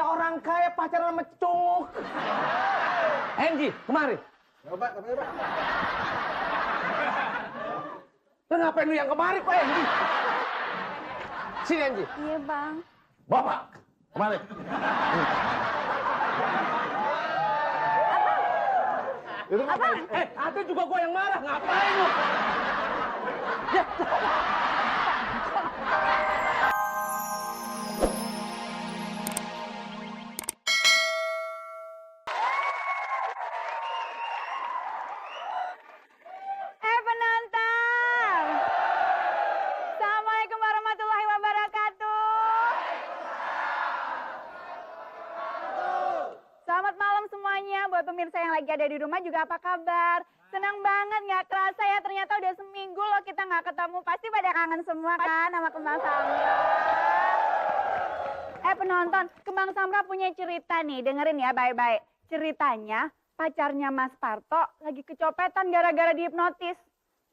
orang kaya pacaran sama cowok. Angie, kemari. Coba, coba. Lah ngapain lu yang kemari kok, Angie? Sini, Angie. Iya, Bang. Bapak, kemari. Itu ngapain? Ada juga gua yang marah. Ngapain lu? Ya. Penonton. Assalamualaikum warahmatullahi wabarakatuh. Selamat malam semuanya. Buat pemirsa yang lagi ada di rumah juga apa kabar? Senang banget, nggak kerasa ya ternyata udah seminggu loh kita nggak ketemu. Pasti pada kangen semua kan sama Kembang Samra. Penonton, Kembang Samra punya cerita nih, dengerin ya baik-baik. Ceritanya pacarnya Mas Parto lagi kecopetan gara-gara dihipnotis.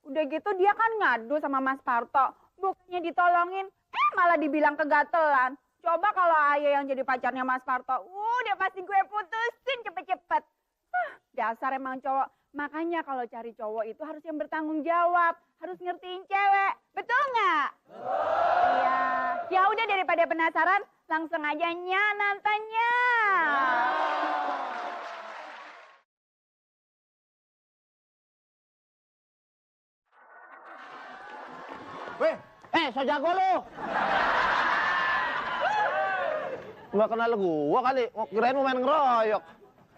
Udah gitu dia kan ngadu sama Mas Parto. Bukannya ditolongin, malah dibilang kegatelan. Coba kalau Ayah yang jadi pacarnya Mas Parto, udah pasti gue putusin cepet-cepet. Dasar emang cowok. Makanya kalau cari cowok itu harus yang bertanggung jawab. Harus ngertiin cewek. Betul nggak? Iya. Ya udah daripada penasaran, langsung aja nontonnya. Weh, so jago lu. Nggak kenal gua kali. Kirain mau main ngeroyok.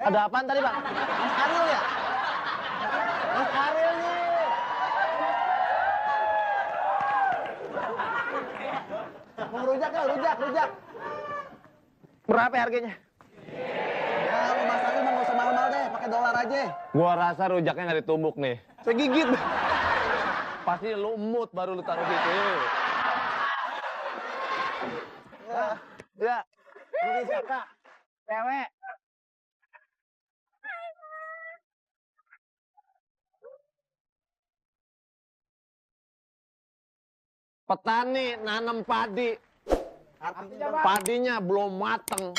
Ada apaan tadi, Pak? Mas Ariel ya? Mas Ariel nih. Mau rujak ya, rujak. Berapa harganya? Ya, lu Mas Ariel mah nggak usah mahal-mahal deh, pakai dolar aja. Gua rasa rujaknya nggak ditumbuk nih. Saya gigit. Pasti lu emut baru lu taruh situ. Ya. Ini siapa? Cewek. Petani nanam padi. Padinya belum mateng.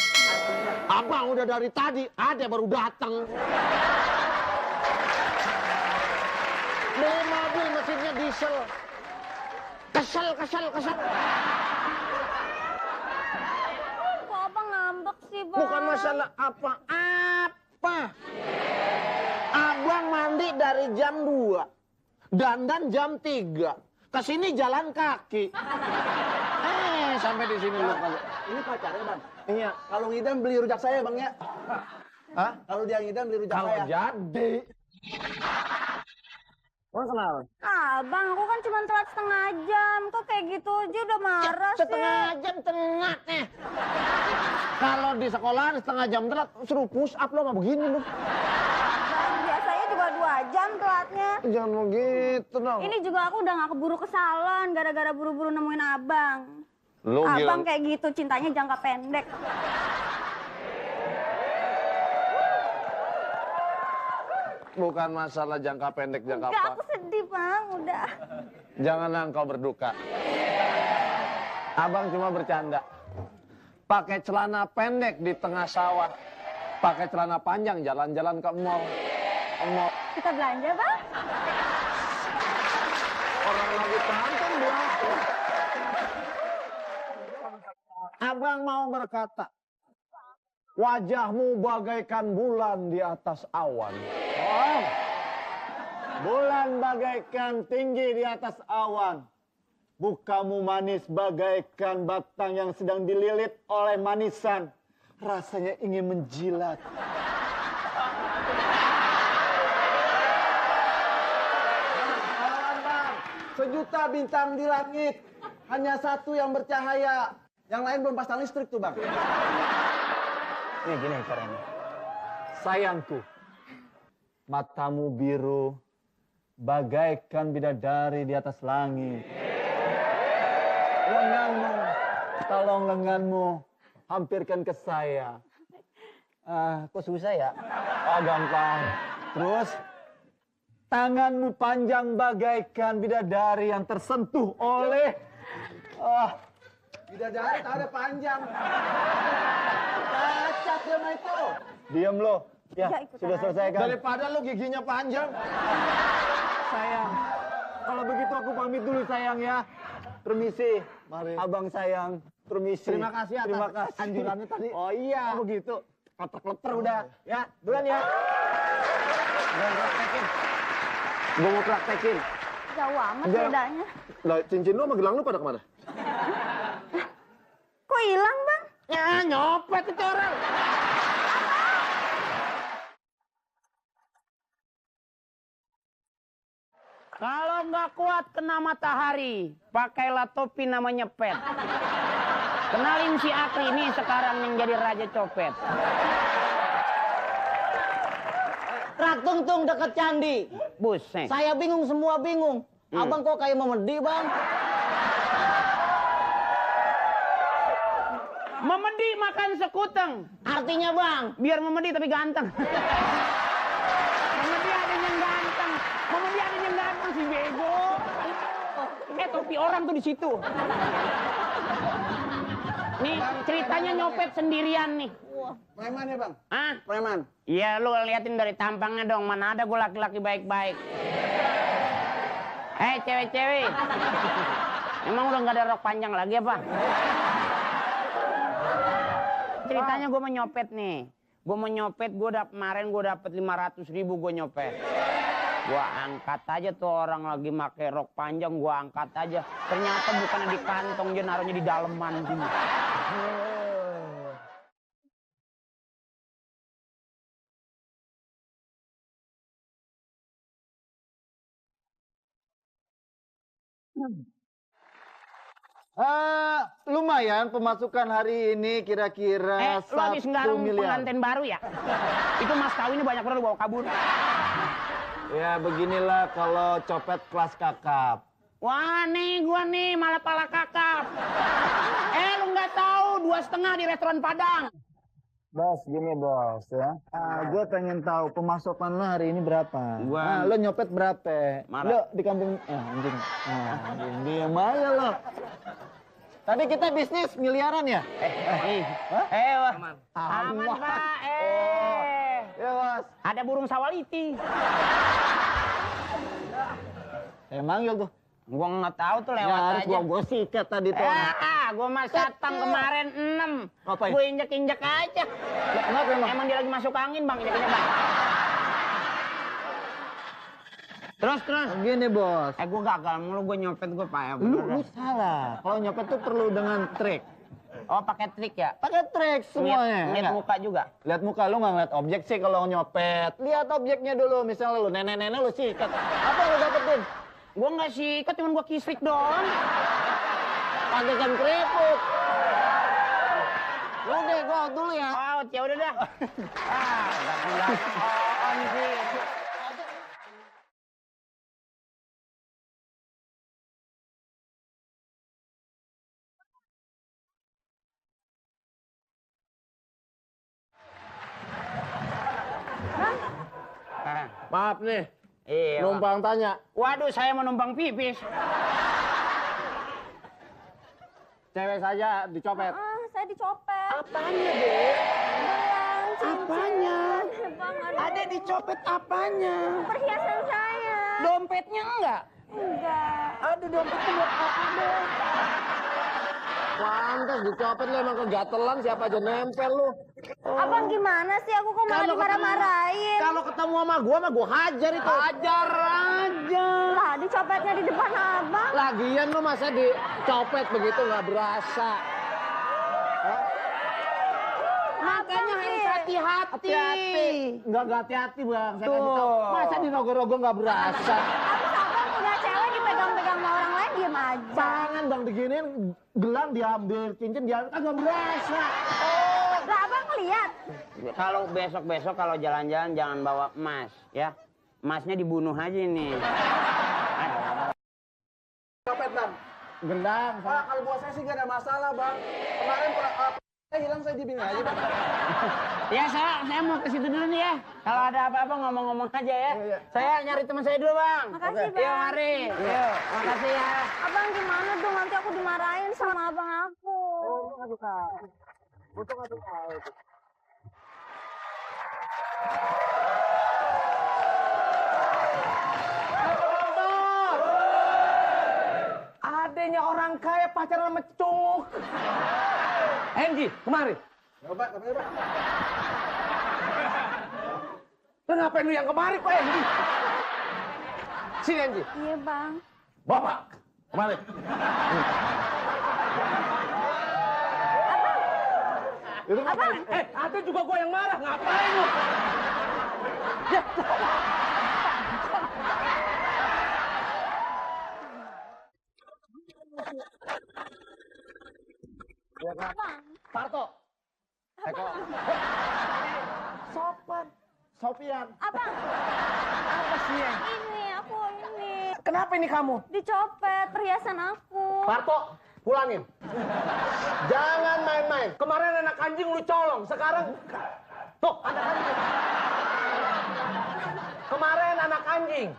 Abang udah dari tadi, ada baru datang. Beli mobil mesinnya diesel. Kesel. Kok Abang ngambek sih, Bang? Bukan masalah apa-apa. Abang mandi dari jam 2. Dandan jam 3. Kesini jalan kaki. Sampai di sini lu kali. Ini pacarnya, Bang. Iya. Kalau ngidam beli rujak saya, Bang ya. Hah? Kalau dia ngidam beli rujak Kalau saya. jadi. Mau kenal? Bang, aku kan cuma telat setengah jam. Kok kayak gitu aja udah marah sih? Setengah jam telat nih. Kalau di sekolahan setengah jam telat, suruh push up lo mah begini lu. Bang, biasanya juga 2 jam telatnya. Jangan begitu dong. Ini juga aku udah gak keburu ke salon gara-gara buru-buru nemuin Abang. Lu Abang gila. kayak gitu, cintanya jangka pendek. Bukan masalah jangka pendek, jangka Enggak, apa. aku sedih, Bang. Udah. Janganlah engkau berduka. Abang cuma bercanda. Pakai celana pendek di tengah sawah. Pakai celana panjang jalan-jalan ke mall. Kita belanja, Bang? Orang lagi pantun belakang. Abang mau berkata, wajahmu bagaikan bulan di atas awan. Oh. Bulan bagaikan tinggi di atas awan. Bukamu manis bagaikan batang yang sedang dililit oleh manisan. Rasanya ingin menjilat. Bang, sejuta bintang di langit. Hanya satu yang bercahaya. Yang lain belum pasang listrik tuh, Bang. Ini gini caranya. Sayangku, matamu biru, bagaikan bidadari di atas langit. Lenganmu, tolong lenganmu, hampirkan ke saya. Kok susah ya? Oh, gampang. Terus, tanganmu panjang bagaikan bidadari yang tersentuh oleh Bidadari tak ada panjang. Cacat dia mah itu. Diam lo. Ya, Ya, ikutan sudah aja. selesai kan? Daripada lu giginya panjang. Sayang. Kalau begitu aku pamit dulu sayang ya. Permisi. Mari. Abang sayang. Permisi. Terima kasih atas Terima kasih. anjurannya tadi. Oh iya. Oh begitu. Leper udah. Ya, duluan ya. Gua praktekin. Gua mau praktekin. Jauh amat Enggak. bedanya. Lah, cincin lu sama gelang lu pada kemana? Kok hilang, Bang? Ya, nyopet itu orang. Kalau nggak kuat kena matahari, pakailah topi namanya pet. Kenalin si Akri ini sekarang yang jadi raja copet. Rak Tungtung dekat candi. Buset. Saya bingung, semua bingung. Abang kok kayak memedi, Bang? Memedi makan sekuteng. Artinya, Bang? Biar memedi tapi ganteng. Memedi ada yang ganteng. Memedi ada yang ganteng si bego. Topi orang tuh di situ. Nih ceritanya nyopet sendirian nih. Preman ya, Bang? Ah? Preman. Iya lu liatin dari tampangnya dong. Mana ada gue laki-laki baik-baik. Cewek-cewek. Emang udah nggak ada rok panjang lagi apa? Ceritanya gue mau nyopet nih. Gue mau nyopet, kemarin gue dapet 500.000 gue nyopet. Gue angkat aja tuh orang lagi pakai rok panjang, gue angkat aja. Ternyata bukannya di kantong, dia naruhnya di daleman sini. Lumayan pemasukan hari ini kira-kira Lu habis 1 nggarung miliar. pengantin baru ya? Itu mas kawinnya banyak banget lu bawa kabur. Ya beginilah kalau copet kelas kakap. Wah nih gua nih malah pala kakap. Lu nggak tahu 2,5 di restoran Padang. Bos, gini bos ya. Gue pengen tahu pemasukan lo hari ini berapa. Gua- Lo nyopet berapa? Marah. Lo di kampung anjing. Anjing diam aja lo. Tadi kita bisnis miliaran ya? Wah. Aman Pak. Ya bos. Ada burung sawaliti. Manggil tuh. Gua nggak tahu tuh Ya lewat harus aja. gua sikat tadi tuh. Gua mas satpam kemarin 6. Ngapain? Gue injek-injek aja. Kenapa emang? Emang dia lagi masuk angin bang, injek-injek bang. Terus. Gini bos. Gue gagal mulu, gue nyopet gue payah. Lu salah. Kalau nyopet tuh perlu dengan trik. Oh pakai trik ya? Pakai trik semuanya. Lihat Enggak? muka juga. Lihat muka lu nggak ngeliat objek sih kalau nyopet. Lihat objeknya dulu. Misalnya lu nenek-nenek lu sikat. Apa yang lu dapetin? Gue nggak sikat, cuman gue kisrik doang. Pagaikan keriput. Udah gua out dulu ya. Oh, ya udah dah. Gak on sih. Maaf nih, Iya. numpang tanya. Waduh, saya mau numpang pipis. Cewek saja dicopet. Saya dicopet. Apanya, Dek? Gelang, cincin. Apanya? Bang, Ada dicopet apanya? perhiasan saya. Dompetnya enggak? Enggak. Aduh, dompetnya buat apa, Dek? Pantes dicopet lu emang kegatelan, siapa aja nempel lu. Abang gimana sih? Aku kok malah dimarah-marahin. Kalau ketemu sama gua hajar itu. Hajar aja. Lah, dicopetnya di depan abang. Lagian lu masa dicopet begitu nggak berasa. Makanya harus hati-hati. Nggak hati-hati bang. Saya Tuh. kasih tahu. Masa di rogo-rogo nggak berasa. Habis abang udah cewek dipegang-pegang sama orang lain, diem aja. Jangan bang diginiin, gelang diambil, cincin diambil, kan nggak berasa. Lah, abang ngeliat. Kalau besok-besok kalau jalan-jalan jangan bawa emas, ya. Emasnya dibunuh aja nih. Copet bang. Gendang. Pak, kalau buat saya sih gak ada masalah bang. Kemarin saya hilang saya dibina aja bang. Ya saya mau ke situ dulu nih ya. Kalau ada apa-apa ngomong-ngomong aja ya. Iya. Saya nyari teman saya dulu bang. Makasih, Bang. Yuk mari. Yuk, makasih ya. Abang gimana dong? Nanti aku dimarahin sama abang aku. ngasih tahu. Butuh ngasih tahu. Adanya orang kaya pacaran sama cunguk. Angie, kemari. Coba, coba. Lu ngapain lu yang kemari kok, Angie? Sini, Angie. Iya, Bang. Bapak, kemari. Itu ngapain? Ada juga gua yang marah. Ngapain lu? Ya. Parto. Eko. Sopan. Sofian. Abang, Apa sih, Yang? ini aku ini. Kenapa ini kamu? Dicopet perhiasan aku. Parto, pulangin. Jangan main-main. Kemarin anak anjing lu colong, sekarang tuh anak anjing. Kemarin anak anjing.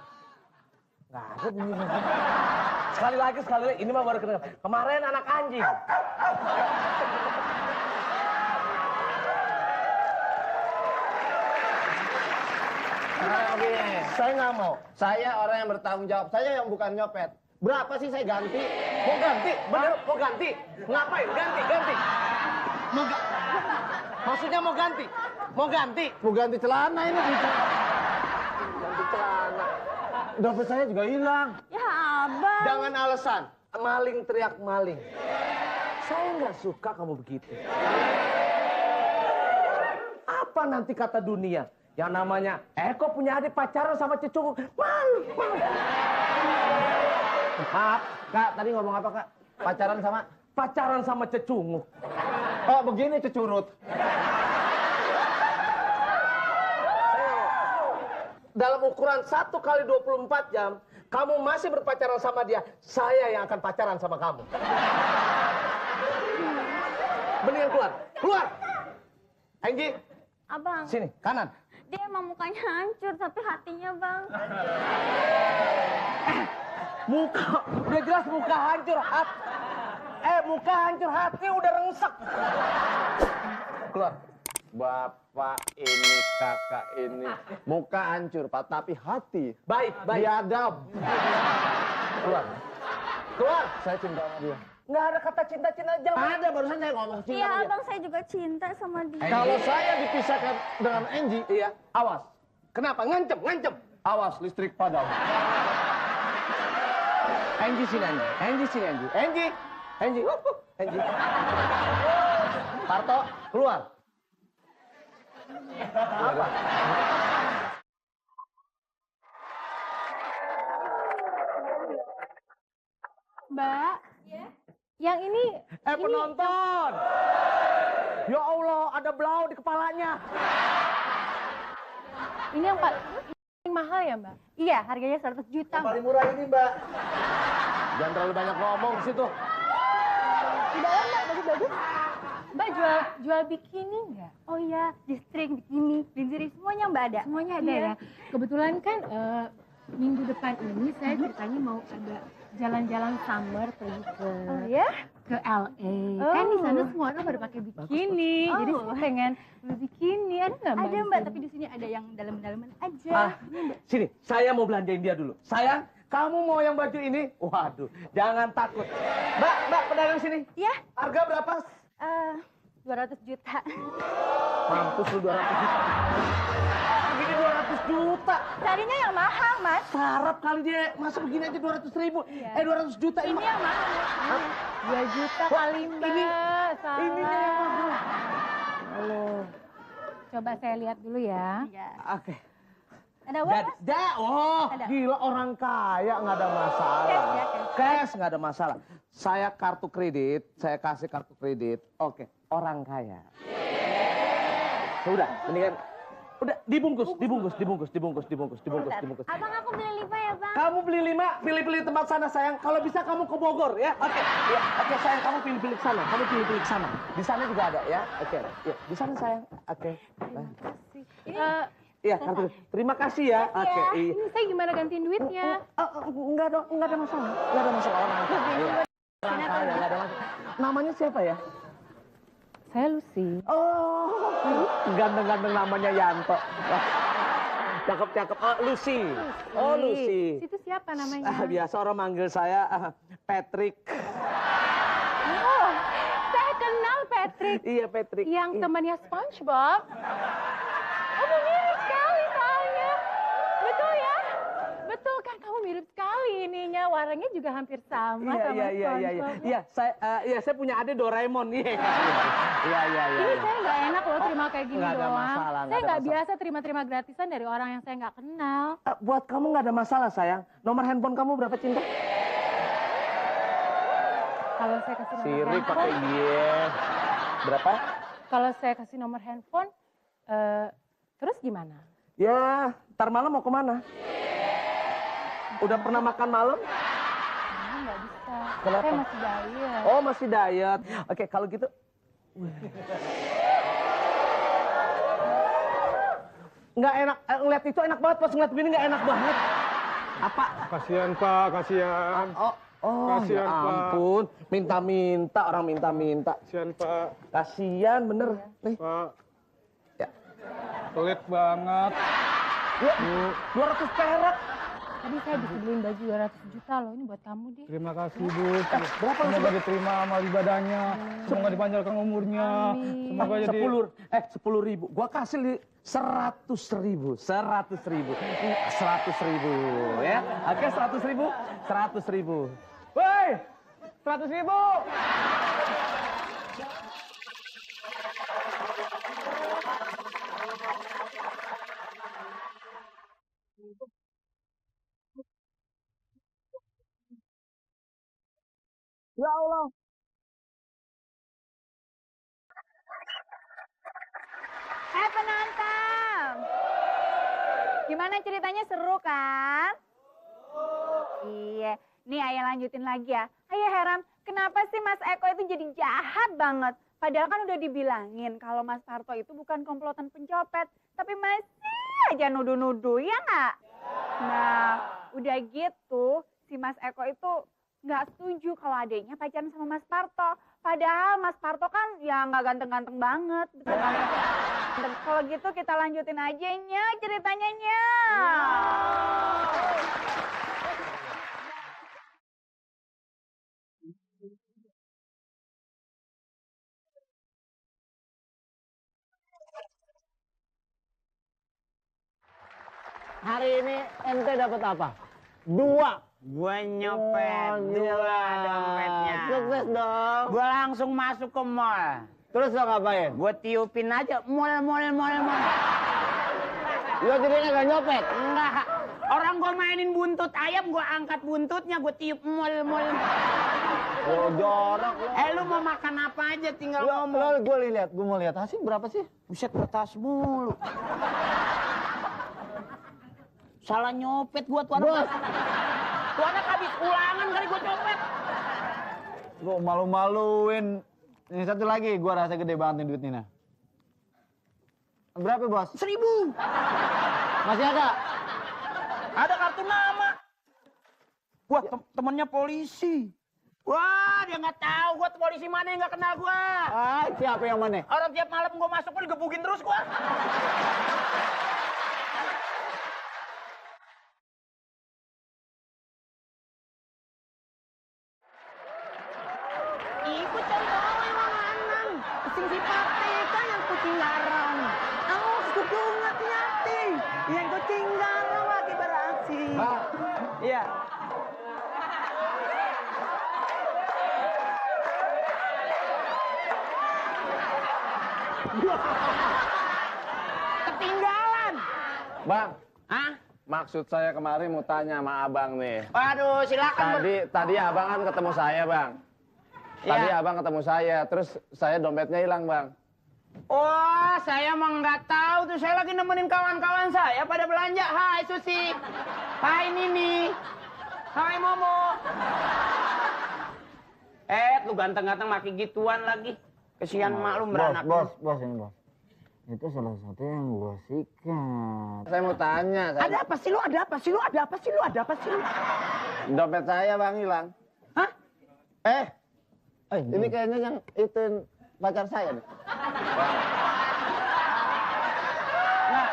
Nggak ada bunyinya. Sekali lagi, ini mah baru kedengar. Kemarin anak anjing. Saya nggak mau. Saya orang yang bertanggung jawab. Saya yang bukan nyopet. Berapa sih saya ganti? Mau ganti? Bener, mau ganti? Ngapain? Ganti. Maksudnya mau ganti? Mau ganti? Mau ganti celana ini. Ganti celana. Dompet saya juga hilang. Ya, Abang. Jangan alasan. Maling teriak maling. Saya nggak suka kamu begitu. Apa nanti kata dunia? Yang namanya Eko punya adik pacaran sama cecunguk. Malu. Maaf, Kak. Tadi ngomong apa, Kak? Pacaran sama? Pacaran sama cecunguk. Oh, begini cecurut. Dalam ukuran 1 kali 24 jam, kamu masih berpacaran sama dia, saya yang akan pacaran sama kamu. Mendingan keluar. Keluar! Angie, Abang, sini, kanan. dia emang mukanya hancur, tapi hatinya, Bang. Muka, udah jelas muka hancur, muka hancur, hati udah rengsek. Keluar. Bapak ini, kakak ini. Muka hancur, Pak. Tapi hati. Baik. Biadab. Keluar. Keluar. Saya cinta sama dia. Nggak ada kata cinta-cinta jauh. Ada, barusan saya ngomong cinta Iya, sama dia. Abang, saya juga cinta sama dia. Kalau saya dipisahkan dengan Angie, Iya. awas. Kenapa? Ngancem. Awas, listrik padam. Angie sini, Angie. Angie. Parto, keluar. Apa? Mbak, yang ini... Penonton. Ya Allah, ada blau di kepalanya. Ini yang paling mahal ya, Mbak? Iya, harganya 100 juta, Mbak. Paling murah ini, Mbak. Jangan terlalu banyak ngomong di situ. Di dalam, Mbak, bagus-bagus. Mbak jual bikini nggak? Oh iya, G-string, bikini, lingerie, semuanya Mbak ada. Semuanya ada ya. Kebetulan kan minggu depan ini saya ceritanya mau ada jalan-jalan summer pergi ke LA. Kan di sana semua orang pada pakai bikini. Jadi saya pengen beli bikini. Ada nggak Mbak? Ada Mbak, tapi di sini ada yang dalam-dalaman aja. Sini, saya mau belanjain dia dulu. Sayang, kamu mau yang baju ini? Waduh, jangan takut. Mbak, pedagang sini. Iya. Harga berapa? 200 juta. Mampus lu 200 juta. Begini 200 juta. Carinya yang mahal, Mas. Sarap kali dia. Masa begini aja 200.000. Iya. 200 juta. Ini yang mahal. 2 juta kali, Mbak. Salah. Ini yang mahal. Halo. Coba saya lihat dulu ya. Iya. Oke. Ada uang, Mas? Ada. Gila orang kaya nggak ada masalah. Cash ya, Cash nggak ada masalah. Saya kartu kredit, saya kasih kartu kredit. Oke, orang kaya. Sudah, mendingan udah dibungkus. Abang, aku beli 5 ya, Bang. Kamu beli 5, pilih-pilih tempat sana sayang. Kalau bisa kamu ke Bogor ya. Oke. Ya, oke sayang, kamu pilih-pilih ke sana. Di sana juga ada ya. Oke. Ya, di sana sayang. Oke. Iya, kartu. Terima kasih ya. Oke. Iya. Ini saya gimana gantiin duitnya? Enggak ada masalah. Enggak ada masalah orang kaya. Orang kaya, enggak ada masalah. Namanya siapa ya? saya Lucy. Oh, ganteng-ganteng namanya Yanto. Cakep-cakep. Oh, Lucy. Oh, Lucy. Itu siapa namanya? Biasa orang manggil saya Patrick. Oh, saya kenal Patrick. Iya, Patrick. Yang temannya SpongeBob. Oh, mirip sekali soalnya. Betul ya? Betul kan, kamu mirip sekali ininya. Warnanya juga hampir sama sama SpongeBob. Iya, saya punya adik Doraemon. Iya. Ini saya nggak enak loh terima kayak gini nggak ada doang. masalah, nggak Saya ada nggak masalah. biasa terima-terima gratisan dari orang yang saya nggak kenal. Buat kamu nggak ada masalah, sayang. Nomor handphone kamu berapa, Cinta? Kalau saya kasih nomor Sirik pakai handphone, iya. Berapa? kalau saya kasih nomor handphone, terus gimana? Ya, ntar malam mau kemana? Udah pernah makan malam? Nggak bisa. Kenapa? Saya masih diet. Oh, masih diet. Oke, kalau gitu. Nggak enak, ngeliat itu enak banget, pas ngeliat begini nggak enak banget. Apa? Kasihan Pak, kasihan. Oh, Kasihan, ya Pak. ampun. Minta-minta, orang minta-minta. Kasihan Pak. Kasian, bener. Nih, Pak. Ya. Pelit banget. ya, 200 perak. Tadi saya bisa beliin baju 200 juta loh, ini buat kamu deh. Terima kasih Bu. Berapa Semoga diterima amal ibadahnya. Semoga dipanjangkan umurnya. Amin. Semoga jadi 10.000. Gua kasih 100.000. 100.000 ya. Oke, 100.000. 100.000. Woi, 100.000. Ya Allah. Penonton, gimana ceritanya, seru kan? Iya, nih Ayah lanjutin lagi ya. Ayah heran, kenapa sih Mas Eko itu jadi jahat banget? Padahal kan udah dibilangin kalau Mas Parto itu bukan komplotan pencopet, tapi masih aja nuduh-nuduh, ya nggak? Nah, udah gitu, si Mas Eko itu nggak setuju kalau adiknya pacaran sama Mas Parto. Padahal Mas Parto kan ya nggak ganteng-ganteng banget. Betul kan? Kalau gitu kita lanjutin aja nya ceritanya nya. Hari ini ente dapat apa? 2. Gue nyopet dua dompetnya. Sukses dong. Gue langsung masuk ke mall. Terus lo ngapain? Gue tiupin aja mall. Lo jadinya gak nyopet? Enggak. Orang gue mainin buntut ayam, gue angkat buntutnya, gue tiup mall. Lo jorok lo. Lu mau makan apa aja tinggal Lo ngomong. gue mau lihat hasil berapa sih? Buset, kertas mulu. Salah nyopet gue tuh anak. Tuh anak habis ulangan kali gue copet. Lo malu-maluin. Ini satu lagi, gue rasa gede banget nih duitnya. Nah. Berapa bos? 1.000. Masih ada? Ada kartu nama. Wah, temennya polisi. Wah, dia nggak tahu gua polisi mana yang nggak kenal gua. Ah, siapa yang mana? Orang tiap malam gua masuk pun digebukin terus gua. Ikut contoh emang anang. Sing dipraktekan yang kucing garang. Awas kudu ngati-ngati. Yang kucing garang lagi beraksi. Iya. Ketinggalan. Bang, Hah? maksud saya kemarin mau tanya sama abang nih. Waduh, silakan. Tadi abang kan ketemu saya, Bang. Tadi Iya. abang ketemu saya, terus saya dompetnya hilang, Bang. Oh, saya mah nggak tahu tuh. Saya lagi nemenin kawan-kawan saya pada belanja. Hai Susi. Hai Nini. Hai Momo. Lu ganteng-ganteng makin gituan lagi. Kesian mak lu beranak. Bos, ini bos. Itu salah satu yang gue sikat. Saya mau tanya, Ada apa sih lu? Ada apa sih lu? Ada apa sih lu? Ada apa sih lu? dompet saya, Bang, hilang. Hah? Ini kayaknya yang itu pacar saya nih. Nah,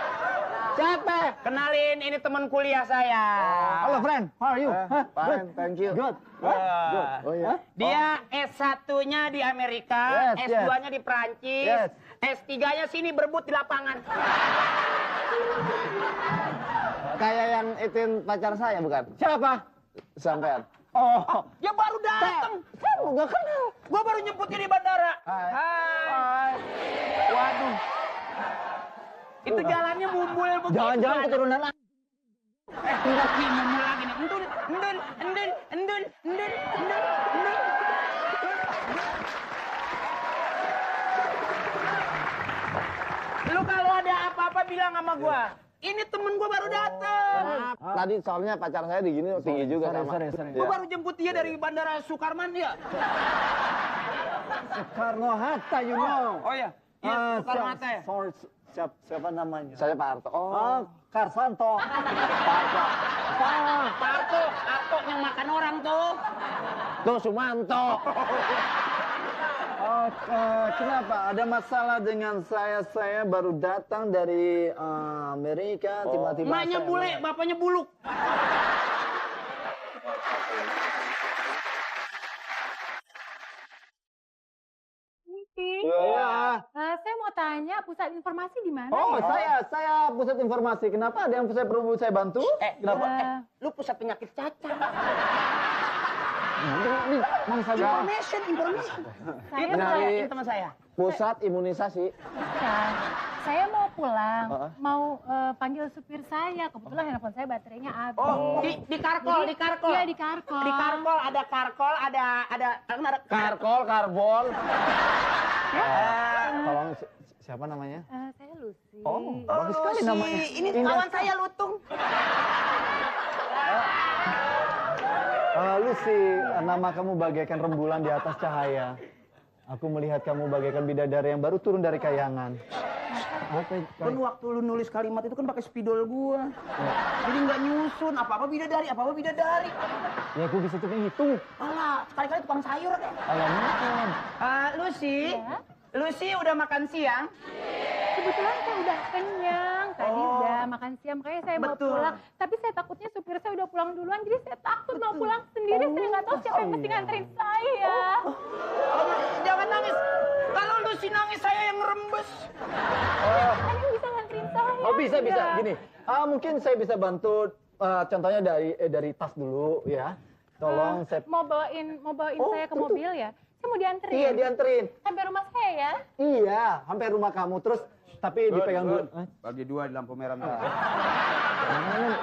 Siapa? kenalin ini teman kuliah saya. Halo friend, how are you? Fine, thank you. Good. Good. Oh ya. Dia S1-nya di Amerika, Yes, S2-nya di Prancis, Yes. S3-nya sini berebut di lapangan. Kayak yang ituin pacar saya bukan? Siapa? Sampean. Oh, Dia baru datang. Saya nggak kenal. Gua baru nyebutnya di bandara. Hai. Hai. Waduh. Itu jalannya mumbul begitu. Jangan-jangan keturunan Ini mumbul lagi nih. Endun, endun, endun, endun, endun, endun, endun. Lu kalau ada apa-apa bilang sama gua. Ini temen gua baru datang. Tadi soalnya pacar saya di gini tinggi juga sama. sorry. Gua baru jemput dia dari bandara Soekarman ya. Soekarno Hatta, you know. Oh ya. Iya, Soekarno Hatta ya. Sorry, siapa namanya? Saya Pak Arto. Oh, Karsanto. Parto, Arto yang makan orang tuh. Tuh Sumanto. Oh, kenapa? Ada masalah dengan saya? Saya baru datang dari Amerika, tiba-tiba Emaknya saya- bule, bapaknya buluk. Iya. Saya mau tanya pusat informasi di mana Oh, ya? saya pusat informasi. Kenapa? Ada yang saya perlu saya bantu? Kenapa? Lu pusat penyakit cacar. Mang saja. Information. Saya Itu mau, ini teman saya. Pusat imunisasi. bukan. Saya mau pulang, mau panggil supir saya. Kebetulan handphone saya baterainya habis. Oh, di karkol, di karkol. Iya, di karkol. Di karkol, ada Karkol, karbol. Tolong siapa namanya? Saya Lucy. Oh, bagus sekali namanya. Ini kawan saya Lutung. Lucy, nama kamu bagaikan rembulan di atas cahaya. Aku melihat kamu bagaikan bidadari yang baru turun dari kayangan. Kan waktu lu nulis kalimat itu kan pakai spidol gua. Jadi nggak nyusun apa-apa bidadari, apa-apa bidadari. Ya, aku bisa cuma hitung. Alah, sekali-kali tukang sayur deh. Alamak. Lucy, Ya? Lucy udah makan siang? Kebetulan saya udah kenyang. Tadi udah makan siang, makanya saya mau Betul. pulang. Tapi saya takutnya supir saya udah pulang duluan, jadi saya takut mau pulang sendiri. Saya nggak tahu siapa yang mesti nganterin saya. Jangan nangis. Kalau Lucy nangis saya yang ngerembes. Ada yang bisa nganterin saya? Oh, bisa. nggak? Gini, mungkin saya bisa bantu. Contohnya dari tas dulu ya. Tolong saya. Mau bawain saya ke mobil ya? Saya mau dianterin. Iya, dianterin. Sampai rumah saya ya? Iya, sampai rumah kamu. Terus tapi dipegang dulu. Bagi dua di lampu merah.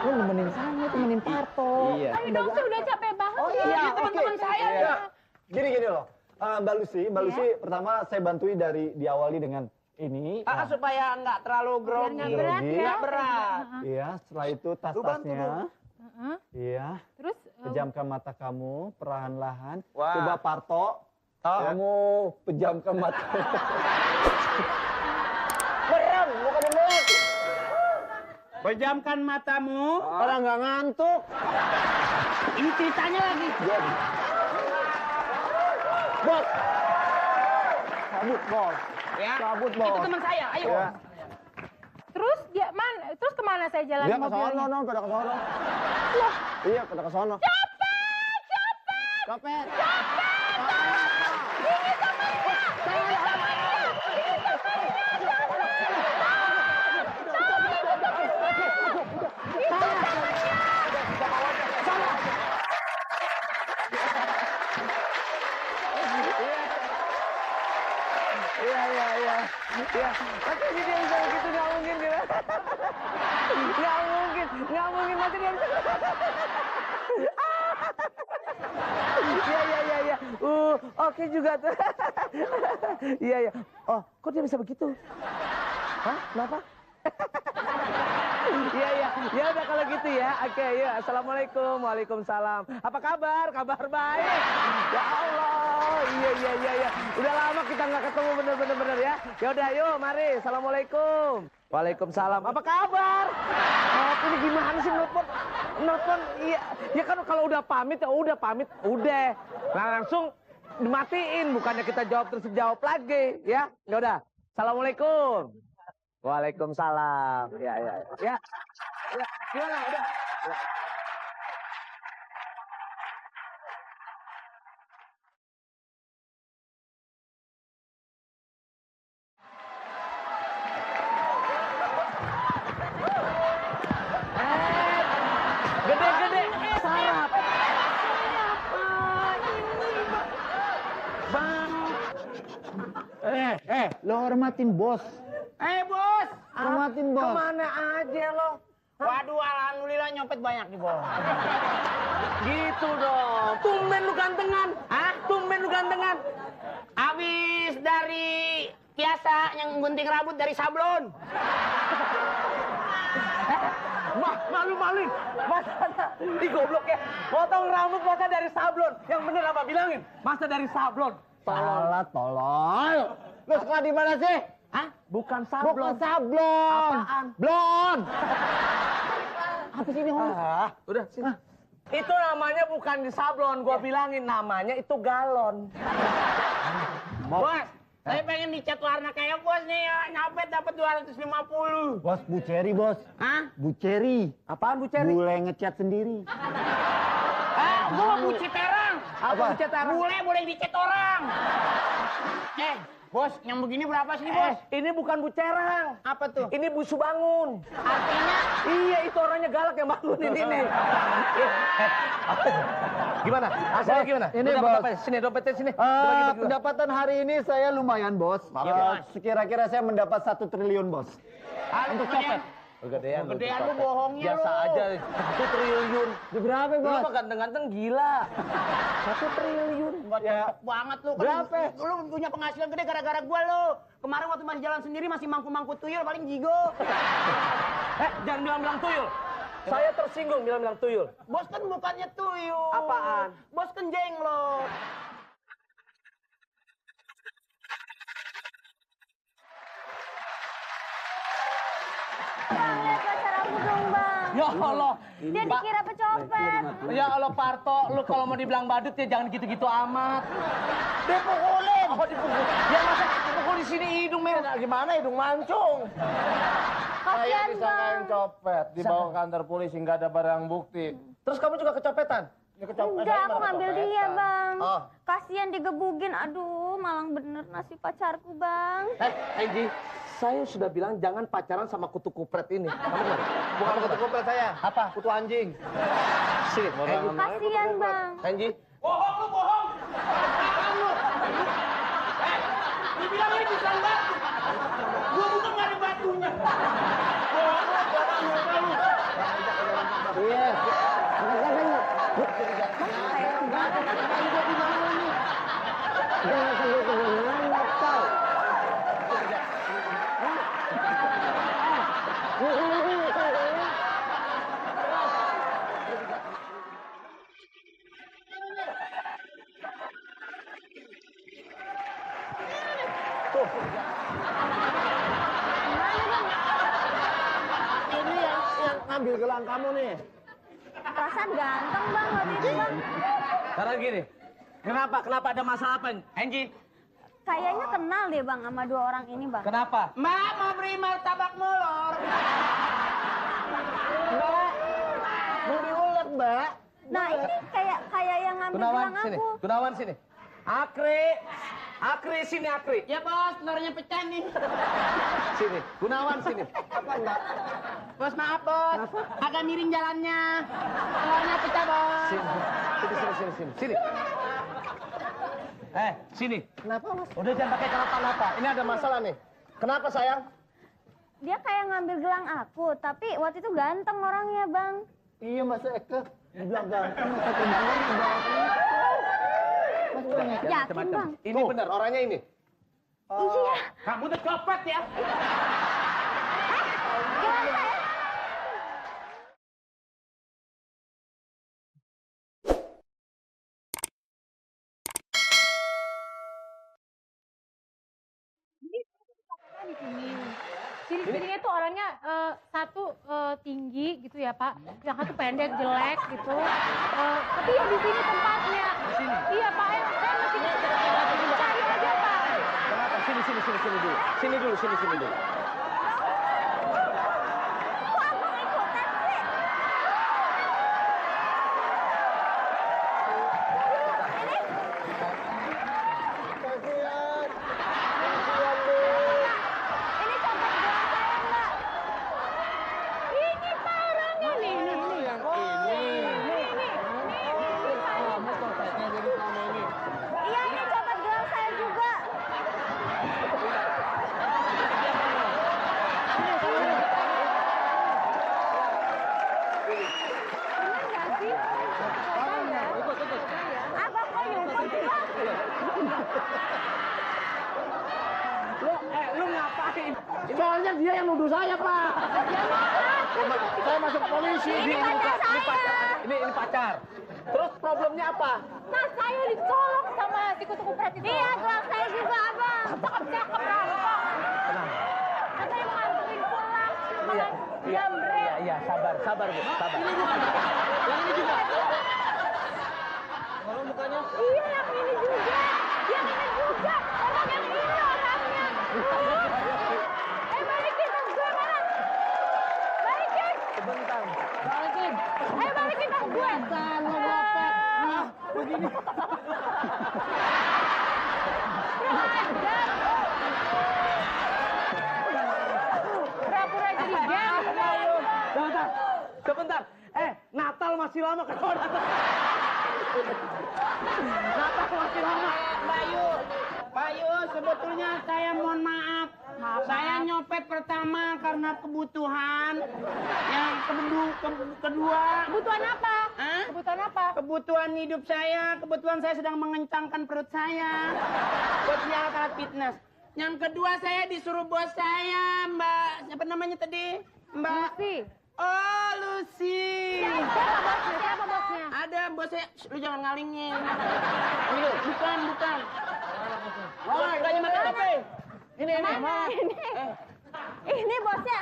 Lu nemenin saya, temenin Parto. Iya. Ayo dong, saya udah capek banget. Oh iya, ya. teman-teman saya. Iya. Gini loh. Mbak Lucy, pertama saya bantui diawali dengan ini. Supaya nggak terlalu grogi. nggak berat ya. Nggak berat. Iya, setelah itu tas-tasnya. Heeh. Iya. Terus Pejamkan mata kamu perlahan-lahan. Wah. Coba Parto, kamu pejamkan mata. Merem, bukan melek. Pejamkan matamu. Orang nggak ngantuk. Ini ceritanya lagi. Bos. Cabut, bos. Ya. Cabut, bos. Itu teman saya. Ayo. Ya. Terus dia terus kemana saya jalan Dia ke mobilnya? sono, non, pada ke sono. Iya, pada ke sono. Copet! Iya. Tapi dia bisa begitu nggak mungkin dia. Nggak mungkin nanti dia. Iya. Oke juga tuh. Iya. Oh, kok dia bisa begitu? Hah? Kenapa? Iya. Ya udah kalau gitu ya. Oke, ya. Assalamualaikum. Waalaikumsalam. Apa kabar? Kabar baik. Ya Allah. Iya. Udah lama kita nggak ketemu bener ya. Ya udah, yuk, mari. Assalamualaikum. Waalaikumsalam. Apa kabar? Oh, ini gimana sih nelpon? Iya. Ya kan kalau udah pamit ya udah pamit. Udah. Nah, langsung dimatiin, bukannya kita jawab terus jawab lagi, ya. Ya udah. Assalamualaikum. Waalaikumsalam. Ya. Ya. Gimana? Udah. Ya. Gede-gede sarap. Lo hormatin bos. Bos. Hormatin bos. Kemana aja lo? Waduh, alhamdulillah nyopet banyak nih, Bos. Gitu dong. Tumben lu gantengan. Hah? Tumben lu gantengan. Habis dari biasa yang gunting rambut dari sablon. Malu-maling. Masa di goblok ya. Potong rambut masa dari sablon. Yang bener apa bilangin? Masa dari sablon. Salah, tolol. Lo sekolah di mana sih? Hah? Bukan sablon. Bukan sablon. Apaan? Blon. Apa sih ini? Udah sini. Itu namanya bukan di sablon. Gua bilangin namanya itu galon. Bos, saya pengen dicat warna kayak Bos nih ya. Nyopet dapat 250. Bos, Bu Cherry, bos. Hah? Bu Cherry. Apaan Bu Cherry? Boleh ngecat sendiri. Gua mau buci terang. Apa dicat orang? Boleh dicat orang. Bos, yang begini berapa sih, Bos? Ini bukan Bu Cerang. Apa tuh? Ini Bu Subangun. Artinya? Iya, itu orangnya galak yang bangunin ini. Gimana? Hasilnya gimana? Ini, Lu dapat Bos. apa? Sini, dompetnya sini. Bagi-bagi. Pendapatan hari ini saya lumayan, bos. Bos. Sekira-kira saya mendapat 1 triliun, bos. Untuk copet. Kegedean lu. Kegedean lu bohongnya Biasa lu. aja. 1 triliun. Di berapa, Lu bos? mah ganteng-ganteng gila. 1 triliun. Ya. Banget lu. Berapa? Lu punya penghasilan gede gara-gara gua lu. Kemarin waktu masih jalan sendiri masih mangku-mangku tuyul paling jigo. Jangan bilang-bilang tuyul. Saya tersinggung bilang-bilang tuyul. Bos kan bukannya tuyul. Apaan? Bos kan jenglot. Bang, lihat pacar aku dong, Bang. Ya Allah. Dia dikira pecopet. Ya Allah Parto, lu kalau mau dibilang badut ya jangan gitu-gitu amat. Dipukulin. Oh dipukul. Ya masa pukul di sini hidung men. Gimana hidung mancung? Kasihan, Disangkain Bang. copet, dibawa ke kantor polisi, nggak ada barang bukti. Terus kamu juga kecopetan? Enggak, aku ngambil dia, Bang. Oh. Kasihan digebugin. Aduh, malang bener nasib pacarku, Bang. Angie, saya sudah bilang jangan pacaran sama kutu kupret ini. Kamu ngerti? Bukan kutu kupret saya. Apa? Kutu anjing. Sini, Angie. Kasihan, Bang. Angie. Bohong lu, bohong. Bohong lu. Dibilangnya di batu. Gua bukan nggak ada batunya. Bohong lu, bohong lu. Iya. Jangan sebut-sebut kau. Ini yang ngambil gelang kamu nih. Perasaan ganteng, Bang, waktu itu, Bang. Sekarang gini. Kenapa? Kenapa ada masalah apa? Angie, Kayaknya kenal deh, Bang, sama 2 orang ini, Bang. kenapa? Mbak mau beri martabak molor. Mau diulet, Mbak. Nah, ini kayak yang ngambil Gunawan gelang sini. aku. Gunawan sini. Akri sini Akri. Ya bos, telurnya pecah nih. Sini. Gunawan sini. Apa, Mbak? Bos maaf bos, agak miring jalannya. Telurnya pecah bos. Sini. Sini. Sini. Kenapa, Mas? Udah jangan pakai kenapa-napa. Ini ada masalah nih. Kenapa, sayang? Dia kayak ngambil gelang aku, tapi waktu itu ganteng orangnya, Bang. Iya, Mas Eka. Dibilang ganteng, satu bulan ganteng. Yakin, Bang? Ini benar orangnya ini. Iya. Kamu tuh copet ya. Gimana ya? Di sini. Ciri-cirinya tuh orangnya satu tinggi gitu ya Pak, yang satu pendek jelek gitu. Tapi ya di sini tempatnya. Di sini? Iya Pak, saya Cari aja, Pak. Kenapa? Sini dulu. Sini dulu. Kok abang ikutan sih? Ini copet gelang saya, Mbak. Ini Pak orangnya nih. Iya, ini copet gelang saya juga. Bener nggak sih? Abang kok nyumpet sih, Bang? Lu ngapain? Soalnya dia yang nuduh saya, Pak. Saya masuk polisi. Ini pacar saya. Ini pacar. Terus problemnya apa? Nah, saya dicolok sama si kutu kupret itu. Iya, gelang saya juga, Abang. Cakep-cakep rampok. Katanya mau nganterin pulang. Malah jambret. Iya, sabar, Bu. Sabar. Iya, yang ini juga. Yang ini juga. Emang yang ini orangnya. Balikin tas gue, mana? Balikin. Sebentar. Balikin tas gue. Begini. Pura-pura jadi geng. Sebentar. Natal masih lama kan? Natal masih lama. Pak Yu, sebetulnya saya mohon maaf. Saya nyopet pertama karena kebutuhan. Yang kedua, Kebutuhan apa? Hah? Kebutuhan apa? kebutuhan hidup saya. Kebetulan saya sedang mengencangkan perut saya. Buat alat fitness. Yang kedua, saya disuruh bos saya, Mbak. Siapa namanya tadi? Mbak. Lucy. Oh, Lucy. Siapa bosnya? Siapa bosnya? Ada bosnya. Shh, lu jangan ngalingin. Bukan. Bukannya makan apa? Ini. Mana? Ini bosnya.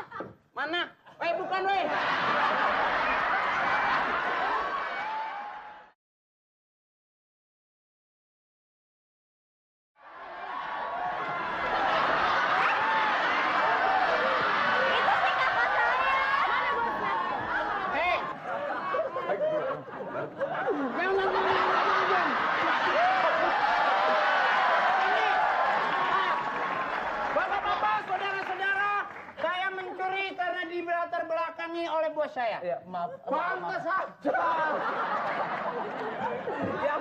Mana? Bukan, weh. Itu sih kakak saya. Mana bosnya? Jangan. Bapak-bapak, saudara-saudara, saya mencuri karena dilatar belakangi oleh bos saya. Ya, maaf. Pantes saja. Ya,